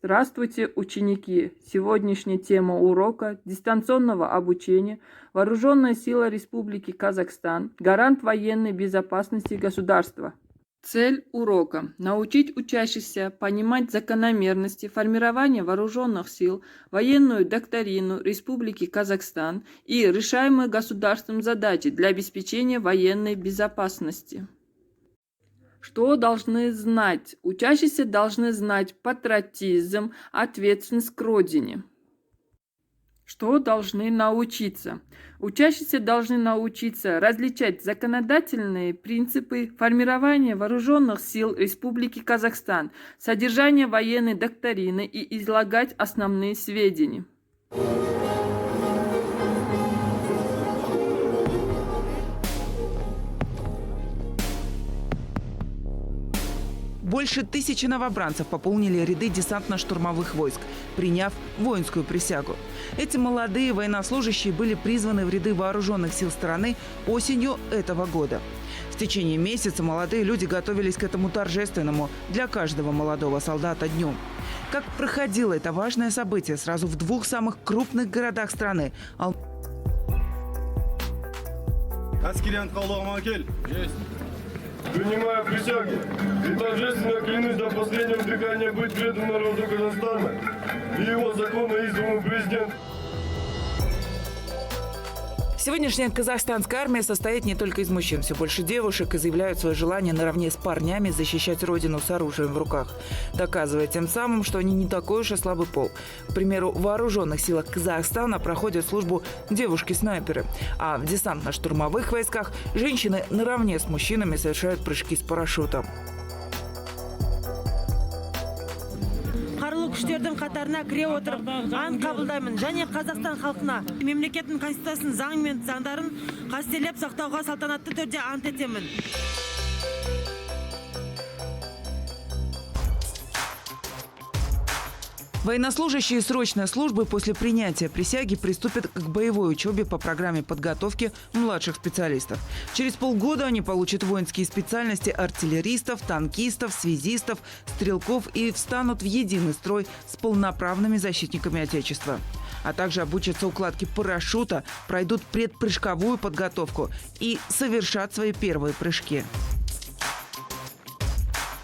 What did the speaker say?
Здравствуйте, ученики! Сегодняшняя тема урока – дистанционного обучения, Вооруженная сила Республики Казахстан, гарант военной безопасности государства. Цель урока – научить учащихся понимать закономерности формирования вооруженных сил, военную доктрину Республики Казахстан и решаемые государством задачи для обеспечения военной безопасности. Что должны знать? Учащиеся должны знать патриотизм, ответственность к родине. Что должны научиться? Учащиеся должны научиться различать законодательные принципы формирования вооруженных сил Республики Казахстан, содержание военной доктрины и излагать основные сведения. Больше 1000 новобранцев пополнили ряды десантно-штурмовых войск, приняв воинскую присягу. Эти молодые военнослужащие были призваны в ряды вооруженных сил страны осенью этого года. В течение месяца молодые люди готовились к этому торжественному для каждого молодого солдата дню. Как проходило это важное событие сразу в двух самых крупных городах страны – Принимая присягу и торжественно клянусь до последнего дыхания быть преданным народу Казахстана и его законно-избранному президенту. Сегодняшняя казахстанская армия состоит не только из мужчин. Все больше девушек изъявляют свое желание наравне с парнями защищать родину с оружием в руках, доказывая тем самым, что они не такой уж и слабый пол. К примеру, в вооруженных силах Казахстана проходят службу девушки-снайперы, а в десантно-штурмовых войсках женщины наравне с мужчинами совершают прыжки с парашютом. Күштердің қатарына кіре отырып, ант қабылдаймын және Қазақстан халқына мемлекеттің конституциясын, заң мен заңдарын қастерлеп сақтауға салтанатты түрде ант етемін. Военнослужащие срочной службы после принятия присяги приступят к боевой учебе по программе подготовки младших специалистов. Через полгода они получат воинские специальности артиллеристов, танкистов, связистов, стрелков и встанут в единый строй с полноправными защитниками Отечества. А также обучатся укладке парашюта, пройдут предпрыжковую подготовку и совершат свои первые прыжки.